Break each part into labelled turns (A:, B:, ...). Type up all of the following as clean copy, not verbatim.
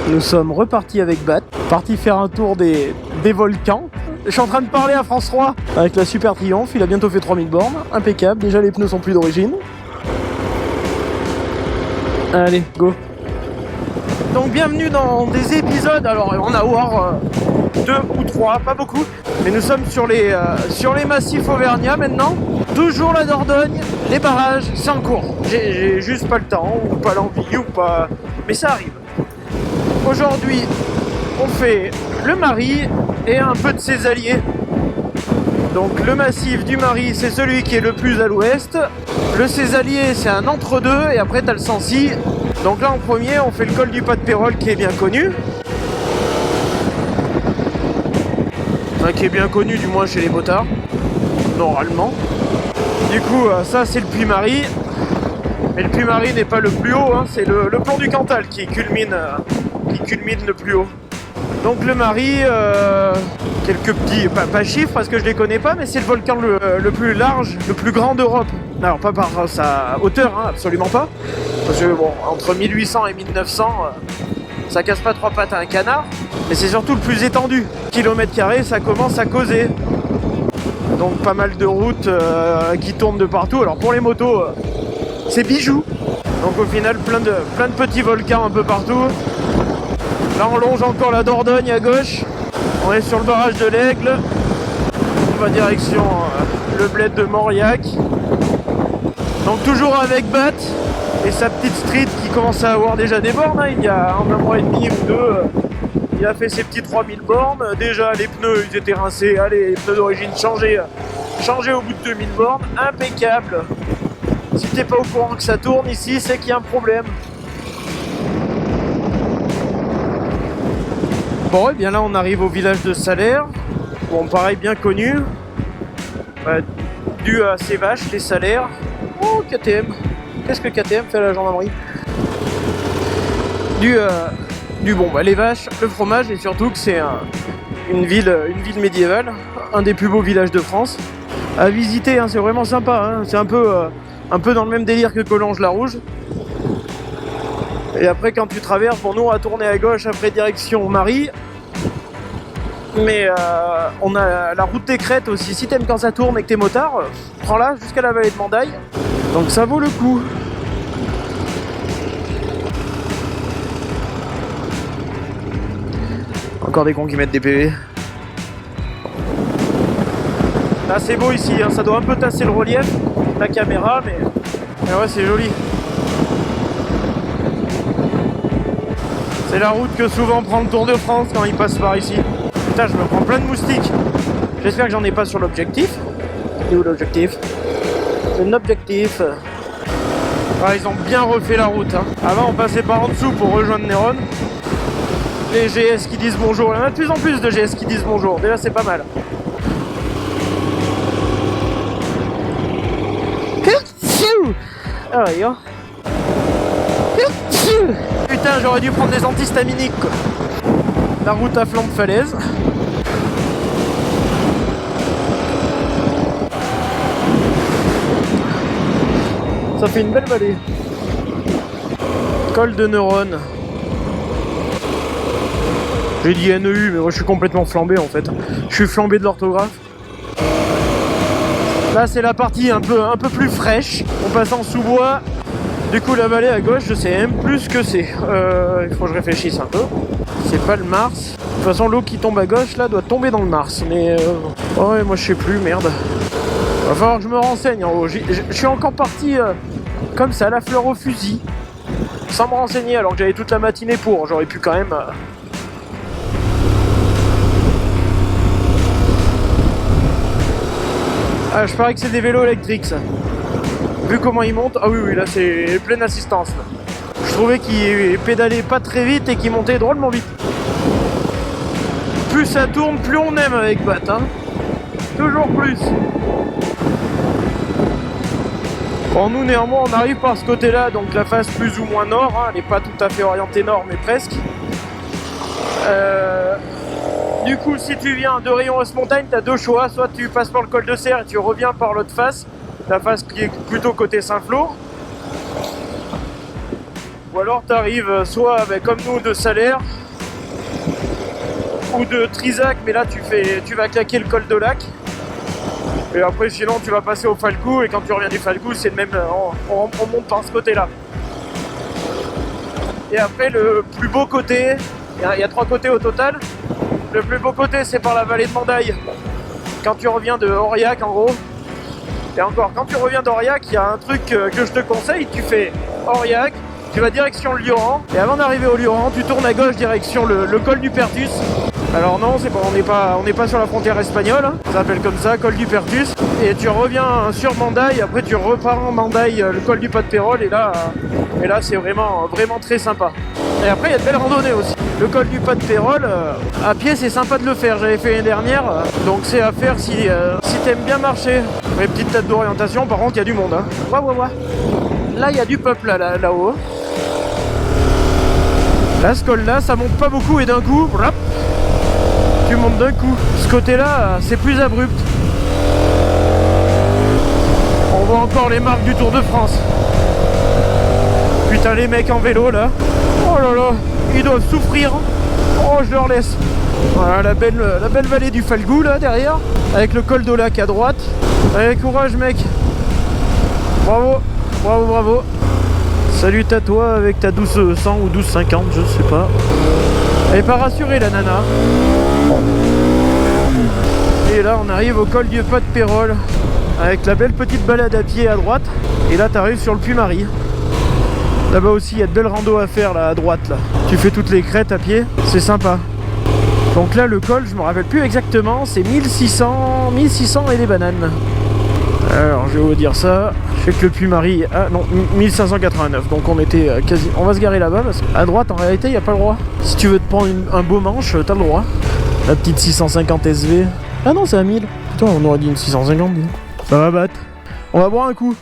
A: Nous sommes repartis avec Bat, partis faire un tour des volcans. Je suis en train de parler à France 3 avec la Super Triumph, il a bientôt fait 3000 bornes, impeccable, déjà les pneus sont plus d'origine. Allez, go. Donc bienvenue dans des épisodes, alors on a voir 2 ou 3, pas beaucoup, mais nous sommes sur les massifs auvergnats maintenant. Toujours la Dordogne, les barrages, c'est en cours. J'ai juste pas le temps, ou pas l'envie, ou pas... mais ça arrive. Aujourd'hui, on fait le Mari et un peu de ses alliés. Donc le massif du Mari, c'est celui qui est le plus à l'ouest. Le Césalier, c'est un entre-deux, et après t'as le Sancy. Donc là en premier, on fait le col du Pas de Pérol qui est bien connu. Enfin, qui est bien connu du moins chez les motards, normalement. Du coup, ça c'est le Puy-Mari. Mais le Puy-Mari n'est pas le plus haut, hein, c'est le plomb du Cantal qui culmine le plus haut. Donc le Mari, quelques petits, pas chiffres parce que je les connais pas, mais c'est le volcan le plus large, le plus grand d'Europe. Alors pas par sa hauteur, hein, absolument pas. Parce que bon, entre 1800 et 1900, ça casse pas 3 pattes à un canard. Mais c'est surtout le plus étendu. Kilomètres carrés, ça commence à causer. Donc pas mal de routes qui tournent de partout. Alors pour les motos, c'est bijou. Donc au final, plein de petits volcans un peu partout. Là on longe encore la Dordogne à gauche. On est sur le barrage de l'Aigle. On va direction le bled de Mauriac. Donc toujours avec Bat et sa petite street qui commence à avoir déjà des bornes, hein. Il y a un mois et demi ou deux, il a fait ses petits 3000 bornes. Déjà les pneus ils étaient rincés, allez, les pneus d'origine changés au bout de 2000 bornes, impeccable. Si t'es pas au courant que ça tourne ici, c'est qu'il y a un problème. Bon, et bien là on arrive au village de Salaire. Bon, pareil, bien connu, dû à ces vaches, les Salaires. Oh, KTM. Qu'est-ce que KTM fait à la gendarmerie? Les vaches, le fromage, et surtout que c'est une ville médiévale, un des plus beaux villages de France à visiter, hein, c'est vraiment sympa, hein. C'est un peu dans le même délire que Collonges-la-Rouge. Et après quand tu traverses, bon, nous on va tourner à gauche après direction Mari. Mais on a la route des crêtes aussi. Si t'aimes quand ça tourne et que t'es motard, prends-la jusqu'à la vallée de Mandaille. Donc ça vaut le coup. Encore des cons qui mettent des PV. Là c'est beau ici, hein. Ça doit un peu tasser le relief, la caméra, mais ouais, c'est joli. C'est la route que souvent prend le Tour de France quand il passe par ici. Putain, je me prends plein de moustiques. J'espère que j'en ai pas sur l'objectif. Et où l'objectif? L'objectif. Ah, ils ont bien refait la route, hein. Avant on passait par en dessous pour rejoindre Néron. Les GS qui disent bonjour. Il y en a de plus en plus de GS qui disent bonjour. Déjà c'est pas mal. Ah ouais, hein. Putain, j'aurais dû prendre des antihistaminiques, quoi. La route à flanc de falaise. Ça fait une belle vallée. Col de Neuronne. J'ai dit NEU, mais moi je suis complètement flambé en fait. Je suis flambé de l'orthographe. Là c'est la partie un peu plus fraîche. On passe en sous-bois. Du coup la vallée à gauche, je sais même plus ce que c'est. Il faut que je réfléchisse un peu. C'est pas le Mars. De toute façon l'eau qui tombe à gauche là doit tomber dans le Mars. Mais ouais, moi je sais plus, merde. Va falloir que je me renseigne en haut. Je suis encore parti comme ça, la fleur au fusil. Sans me renseigner alors que j'avais toute la matinée pour. J'aurais pu quand même... Ah, je parie que c'est des vélos électriques ça. Vu comment ils montent, ah oui, là c'est pleine assistance là. Je trouvais qu'ils pédalaient pas très vite et qu'ils montaient drôlement vite. Plus ça tourne, plus on aime avec Bat, hein. Toujours plus. Bon, nous néanmoins on arrive par ce côté là, donc la face plus ou moins nord, hein. Elle n'est pas tout à fait orientée nord mais presque. Du coup, si tu viens de Rion-Hausse-Montagne, tu as deux choix. Soit tu passes par le col de Serre et tu reviens par l'autre face, la face qui est plutôt côté Saint-Flour. Ou alors tu arrives soit comme nous de Salaire ou de Trizac, mais là tu vas claquer le col de Lac. Et après sinon tu vas passer au Falcou, et quand tu reviens du Falcou c'est le même, on monte par ce côté là. Et après le plus beau côté, il y a 3 côtés au total. Le plus beau côté c'est par la vallée de Mandaille, quand tu reviens de Aurillac en gros. Et encore, quand tu reviens d'Aurillac, il y a un truc que je te conseille, tu fais Aurillac, tu vas direction le Lioran, et avant d'arriver au Lioran, tu tournes à gauche direction le col du Pertus. Alors non, on n'est pas sur la frontière espagnole, hein. Ça s'appelle comme ça, col du Pertus. Et tu reviens sur Mandaille, après tu repars en Mandaille, le col du Pas de Pérol, et là c'est vraiment très sympa. Et après il y a de belles randonnées aussi. Le col du Pas de Pérol, à pied c'est sympa de le faire, j'avais fait l'année dernière, donc c'est à faire si t'aimes bien marcher. Les petites têtes d'orientation, par contre il y a du monde. Hein. Ouais. Là il y a du peuple là-haut. Là ce col là, ça monte pas beaucoup et d'un coup, hop, tu montes d'un coup. Ce côté là, c'est plus abrupt. On voit encore les marques du Tour de France. Putain les mecs en vélo là. Oh là là, ils doivent souffrir. Oh je leur laisse. Voilà la belle vallée du Falgou là derrière. Avec le col d'Olac à droite. Allez courage mec. Bravo. Salut à toi avec ta 1200 ou 1250, je sais pas. Elle est pas rassurée la nana. Et là on arrive au col du Pas de Pérol, avec la belle petite balade à pied à droite. Et là t'arrives sur le Puy-Marie. Là-bas aussi il y a de belles randos à faire là à droite là. Tu fais toutes les crêtes à pied, c'est sympa. Donc là le col, je me rappelle plus exactement, c'est 1600 et des bananes. Alors je vais vous dire ça. Je sais que le Puy-Marie, ah non, 1589, donc on était quasi. On va se garer là-bas parce qu'à droite en réalité il n'y a pas le droit. Si tu veux te prendre un beau manche, t'as le droit. La petite 650 SV. Ah non c'est à 1000. Putain on aurait dit une 650. Ça va battre. On va boire un coup.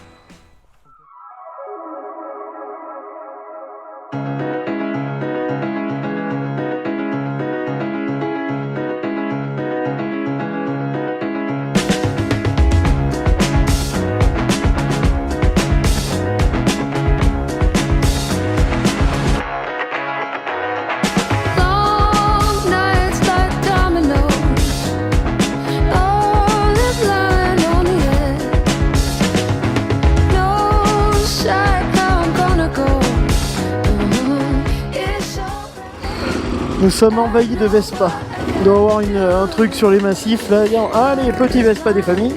A: Nous sommes envahis de Vespa. Il doit y avoir un truc sur les massifs là. Ah les petits Vespa des familles.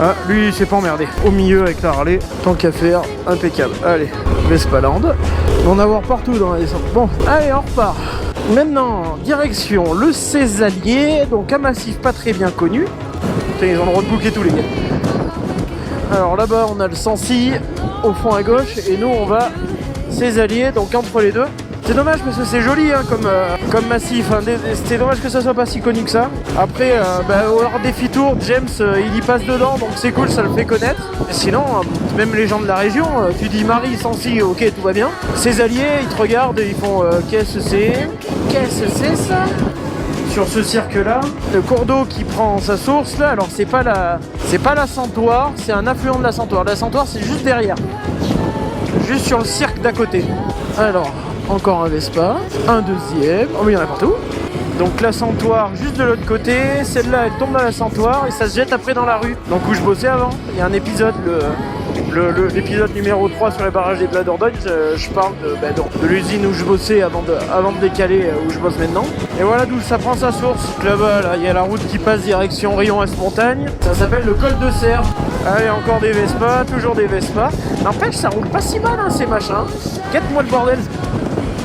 A: Ah lui il s'est pas emmerdé. Au milieu avec la Harley. Tant qu'à faire, impeccable. Allez, Vespa Land. On va en avoir partout dans la descente. Bon, allez on repart. Maintenant, direction le Césalier. Donc un massif pas très bien connu. Putain, ils ont le droit de bouquer tous les gars. Alors là-bas on a le Sancy au fond à gauche. Et nous on va Césalier, donc entre les deux. C'est dommage parce que c'est joli hein, comme massif, hein. C'est dommage que ça soit pas si connu que ça. Après, au défi tour, James il y passe dedans, donc c'est cool, ça le fait connaître. Et sinon, même les gens de la région, tu dis Marie, Sancy, ok tout va bien. Ces alliés, ils te regardent et ils font qu'est-ce que c'est ça? Sur ce cirque-là, le cours d'eau qui prend sa source là, alors c'est pas la Santoire, c'est un affluent de la Santoire. La Santoire c'est juste derrière, juste sur le cirque d'à côté. Alors. Encore un Vespa, un deuxième, oh mais il y en a partout. Donc la Santoire juste de l'autre côté, celle-là elle tombe dans la Santoire et ça se jette après dans la rue. Donc où je bossais avant, il y a un épisode, l'épisode numéro 3 sur les barrages des Plats d'Ordogne, je parle de l'usine où je bossais avant de décaler où je bosse maintenant. Et voilà d'où ça prend sa source. Là-bas, là, il y a la route qui passe direction Rion-Est-Montagne, ça s'appelle le col de Serre. Allez, encore des Vespa, toujours des Vespa. N'empêche, ça roule pas si mal hein, ces machins. Quête-moi le bordel.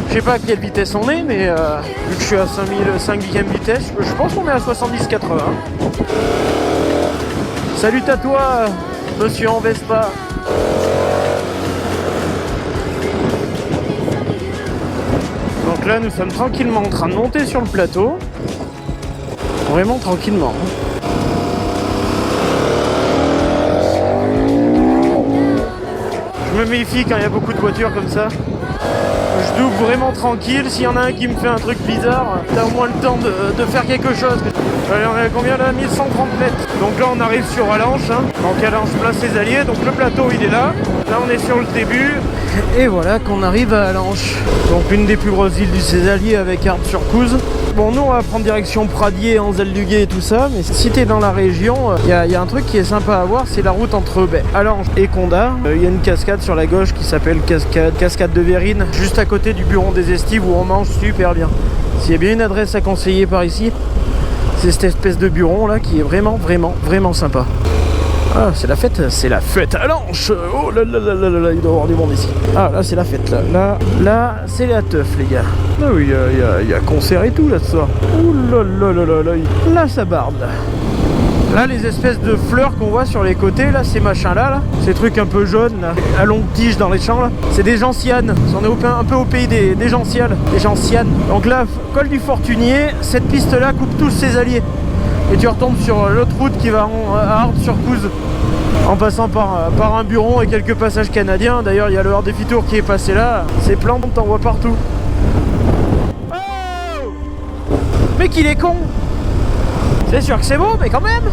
A: Je sais pas à quelle vitesse on est, mais vu que je suis à 5e vitesse, je pense qu'on est à 70-80. Salut à toi, monsieur en Vespa. Donc là, nous sommes tranquillement en train de monter sur le plateau. Vraiment tranquillement. Je me méfie quand il y a beaucoup de voitures comme ça. je double vraiment tranquille. S'il y en a un qui me fait un truc bizarre, t'as au moins le temps de faire quelque chose. Allez, on est à combien là? 1130 mètres. Donc là on arrive sur Allanche, hein. Donc Allanche place ses alliés, donc le plateau il est là. Là on est sur le début. Et voilà qu'on arrive à Allanche. Donc une des plus grosses îles du Césalier avec Ardes-sur-Couze. Bon, nous on va prendre direction Pradier, Anzal-du-Guet et tout ça, mais si t'es dans la région, il y a un truc qui est sympa à voir, c'est la route entre Allanche et Condat. Il y a une cascade sur la gauche qui s'appelle Cascade de Vérines, juste à côté du Buron des Estives où on mange super bien. S'il y a bien une adresse à conseiller par ici, c'est cette espèce de buron là qui est vraiment sympa. Ah, c'est la fête à Allanche. Oh là là là là là, il doit y avoir du monde ici. Ah, là, c'est la fête, là, c'est la teuf, les gars. Ah oui, il y a concert et tout, là, ce soir. Oh là là là là là, là, ça barde. Là, les espèces de fleurs qu'on voit sur les côtés, là, ces machins-là, ces trucs un peu jaunes, là, à longue tige dans les champs, là, c'est des gentianes. On est un peu au pays des gentiales, des gentianes. Donc là, col du Fortunier, cette piste-là coupe tous ses alliés. Et tu retombes sur l'autre route qui va à Ardes-sur-Couze en passant par un buron et quelques passages canadiens. D'ailleurs il y a le Hors Défitour qui est passé là. C'est plein, on t'en voit partout. Oh, mais qu'il est con. C'est sûr que c'est beau, mais quand même.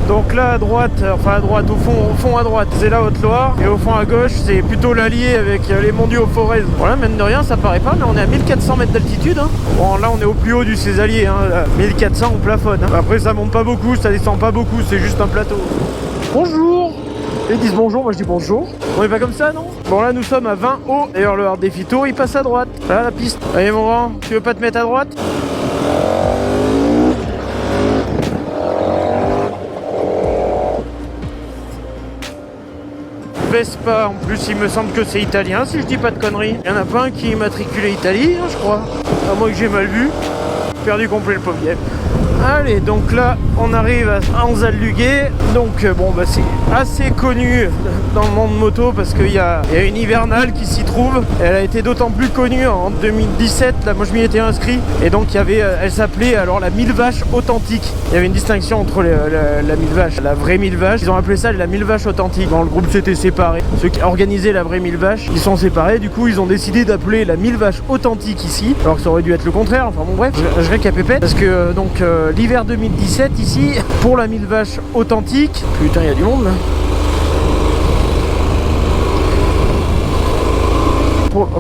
A: Donc là à droite, enfin à droite, au fond à droite, c'est la Haute-Loire. Et au fond à gauche, c'est plutôt l'Allier avec les monts du Haut-Forez. Voilà, même de rien, ça paraît pas, mais on est à 1400 mètres d'altitude. Hein. Bon, là on est au plus haut du Césalier, hein. 1400 on plafonne. Hein. Après ça monte pas beaucoup, ça descend pas beaucoup, c'est juste un plateau. Bonjour. Ils disent bonjour, moi je dis bonjour. On est pas comme ça, non? Bon là nous sommes à 20 hauts. D'ailleurs le Hors Défitour il passe à droite. Là la piste. Allez mon grand, tu veux pas te mettre à droite? Vespa, en plus il me semble que c'est italien si je dis pas de conneries. Il y en a pas un qui est immatriculé Italie, hein, je crois. À moins que j'ai mal vu. Perdu complet le pauvre. Allez, donc là on arrive à Anzal-du-Guet. Donc bon bah c'est assez connu dans le monde moto parce qu'il y a une hivernale qui s'y trouve. Elle a été d'autant plus connue en 2017, là moi je m'y étais inscrit. Et donc il y avait, elle s'appelait alors la 1000 vaches authentique. Il y avait une distinction entre la 1000 vaches, la vraie 1000 vaches. Ils ont appelé ça la 1000 vaches authentique. Bon, le groupe s'était séparé. Ceux qui organisaient la vraie 1000 vaches, ils sont séparés. Du coup ils ont décidé d'appeler la 1000 vaches authentique ici. Alors que ça aurait dû être le contraire. Enfin bon bref, je récapépète parce que donc l'hiver 2017 ici pour la 1000 vaches authentique. Putain, il y a du monde là.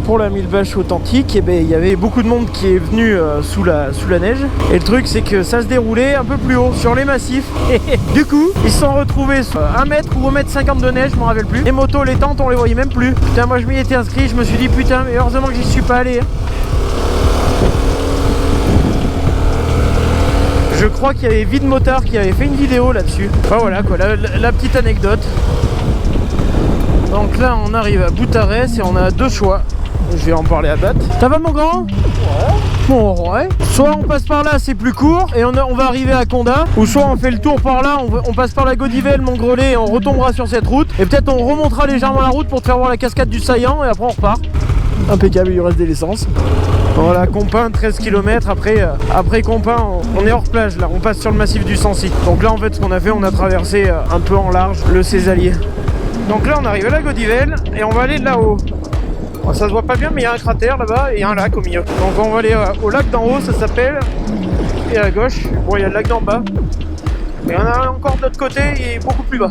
A: Pour la 1000 vaches authentique, eh ben, il y avait beaucoup de monde qui est venu sous la neige. Et le truc c'est que ça se déroulait un peu plus haut sur les massifs. Du coup, ils se sont retrouvés sur 1 mètre ou 1 mètre 50 de neige, je m'en rappelle plus. Les motos, les tentes, on les voyait même plus. Putain, moi je m'y étais inscrit, je me suis dit putain, mais heureusement que j'y suis pas allé. Hein. Je crois qu'il y avait Vide Motard qui avait fait une vidéo là-dessus. Enfin voilà quoi, la petite anecdote. Donc là on arrive à Boutarès et on a deux choix. Je vais en parler à Bat. Ça va mon grand? Ouais. Bon ouais. Soit on passe par là, c'est plus court et on va arriver à Condat. Ou soit on fait le tour par là, on passe par la Godivelle, Montgrelet et on retombera sur cette route. Et peut-être on remontera légèrement la route pour te faire voir la cascade du Saillant et après on repart. Impeccable, il lui reste de l'essence. Voilà, Compin, 13 km. Après Compin, on est hors plage là, on passe sur le massif du Sancy. Donc là en fait ce qu'on a fait, on a traversé un peu en large le Césalier. Donc là on arrive à la Godivelle et on va aller là-haut. Bon, ça se voit pas bien mais il y a un cratère là-bas et un lac au milieu. Donc on va aller au lac d'en haut, ça s'appelle. Et à gauche, bon il y a le lac d'en bas. Et on a encore de l'autre côté, il est beaucoup plus bas.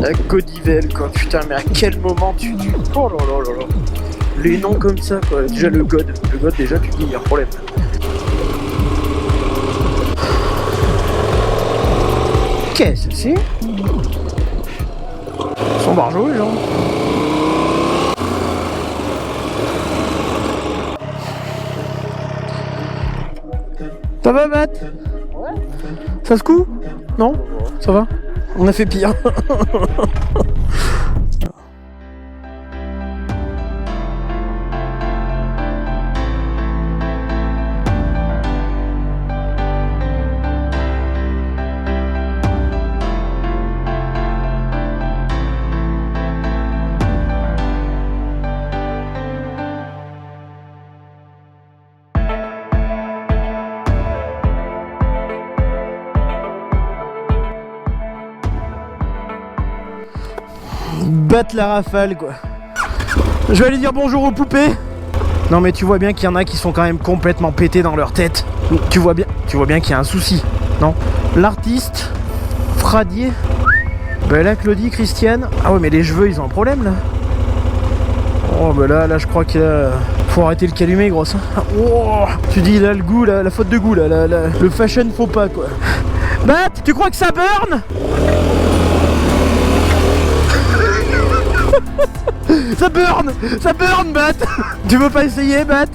A: La Godivelle quoi, putain mais à quel moment tu... Oh là là là là. Les noms comme ça quoi, déjà le God déjà tu dis il y a un problème. Qu'est-ce que c'est? Ils sont barjots les gens. Ça va Matt? Ouais. Ça se coud? Non? Ça va? On a fait pire. battent la rafale quoi. Je vais aller dire bonjour aux poupées. Non mais tu vois bien qu'il y en a qui sont quand même complètement pétés dans leur tête. Tu vois bien qu'il y a un souci, non? L'artiste, Fradier. Ben là Claudie, Christiane. Ah ouais mais les cheveux ils ont un problème là. Oh ben là je crois qu'il faut arrêter le calumet grosse. Oh, tu dis là le goût, la faute de goût là, le fashion faux pas quoi. Bat, tu crois que ça burn? Ça burn Bat. Tu veux pas essayer Bat?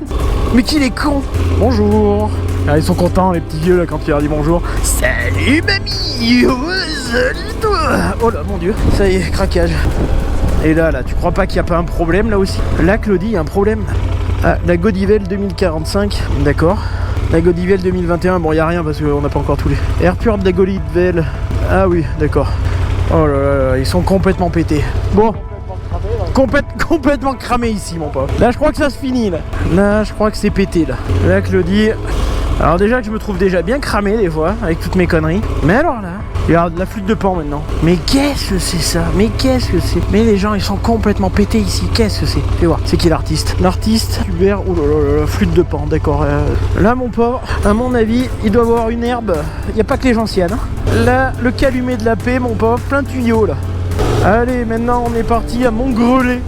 A: Mais qu'il est con. Bonjour. Ah, ils sont contents les petits vieux là quand tu leur dis bonjour. Salut mamie. Oh, salut toi. Oh là mon dieu. Ça y est, craquage. Et là tu crois pas qu'il n'y a pas un problème là aussi? Là Claudie, il y a un problème. Ah, la Godivel 2045, d'accord. La Godivel 2021, bon il n'y a rien parce qu'on n'a pas encore tous les... Air pur de la Godivel. Ah oui, d'accord. Oh là là, ils sont complètement pétés. Bon. Complètement cramé ici mon pote. Là je crois que ça se finit là. Là je crois que c'est pété là. Là Claudie. Alors déjà que je me trouve déjà bien cramé des fois avec toutes mes conneries. Mais alors là, regarde la flûte de pan maintenant. Mais qu'est-ce que c'est ça? Mais qu'est-ce que c'est? Mais les gens ils sont complètement pétés ici. Qu'est-ce que c'est? Fais voir. C'est qui l'artiste? L'artiste Hubert. Oh là là, flûte de pan, d'accord. Là mon pauvre, à mon avis, il doit avoir une herbe. Il n'y a pas que les gentianes. Hein. Là, le calumet de la paix, mon pauvre, plein de tuyaux là. Allez, maintenant on est parti à Montgrelais.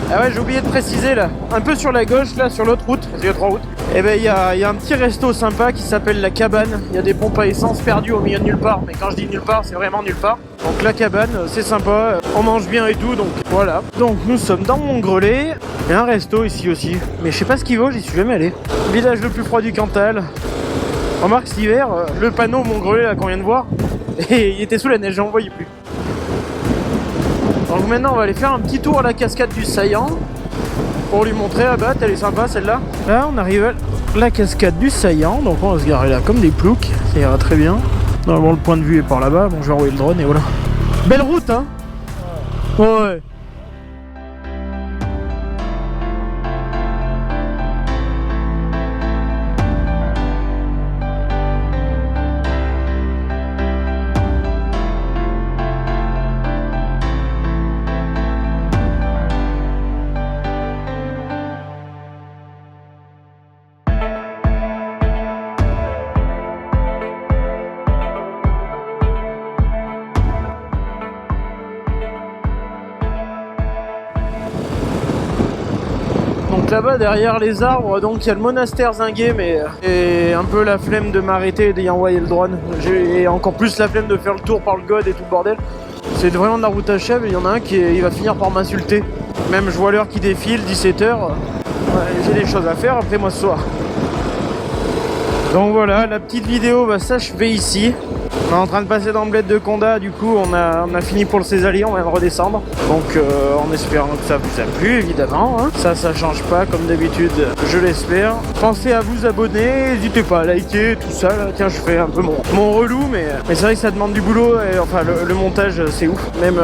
A: Ah ouais, j'ai oublié de préciser là, un peu sur la gauche là, sur l'autre route, parce qu'il y a 3 routes. Et ben il y a un petit resto sympa qui s'appelle La Cabane. Il y a des pompes à essence perdues au milieu de nulle part, mais quand je dis nulle part, c'est vraiment nulle part. Donc La Cabane, c'est sympa, on mange bien et tout, donc voilà. Donc nous sommes dans Montgrelais, il y a un resto ici aussi, mais je sais pas ce qu'il vaut, j'y suis jamais allé. Village le plus froid du Cantal. Remarque cet hiver, le panneau Montgrelais là qu'on vient de voir, et il était sous la neige, j'en voyais plus. Donc maintenant on va aller faire un petit tour à la cascade du Saillant pour lui montrer à Bat, elle est sympa celle-là. Là on arrive à la cascade du Saillant, donc on va se garer là comme des ploucs, ça ira très bien. Normalement le point de vue est par là-bas, bon je vais envoyer le drone et voilà. Belle route hein. Ouais. Donc là-bas derrière les arbres, donc il y a le monastère Zinguet, mais et un peu la flemme de m'arrêter et d'y envoyer le drone. J'ai encore plus la flemme de faire le tour par le god et tout le bordel. C'est vraiment de la route à chèvre et il y en a un il va finir par m'insulter. Même je vois l'heure qui défile, 17h. Ouais, j'ai des choses à faire après moi ce soir. Donc voilà, la petite vidéo va s'achever ici. On est en train de passer dans le bled de Condat, du coup on a fini pour le Césalier, on vient de redescendre. Donc en espérant que ça vous a plu évidemment, hein. Ça change pas comme d'habitude, je l'espère. Pensez à vous abonner, n'hésitez pas à liker, tout ça là. Tiens je fais un peu mon relou, mais c'est vrai que ça demande du boulot, et enfin le montage c'est ouf. Même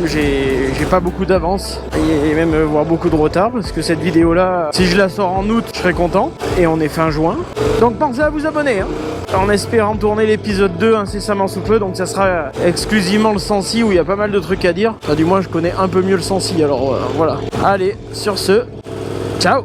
A: j'ai pas beaucoup d'avance, et même voire beaucoup de retard, parce que cette vidéo là, si je la sors en août, je serai content. Et on est fin juin, donc pensez à vous abonner hein. En espérant tourner l'épisode 2 incessamment sous peu, donc ça sera exclusivement le Sancy où il y a pas mal de trucs à dire. Enfin, du moins je connais un peu mieux le Sancy, alors voilà. Allez, sur ce, ciao.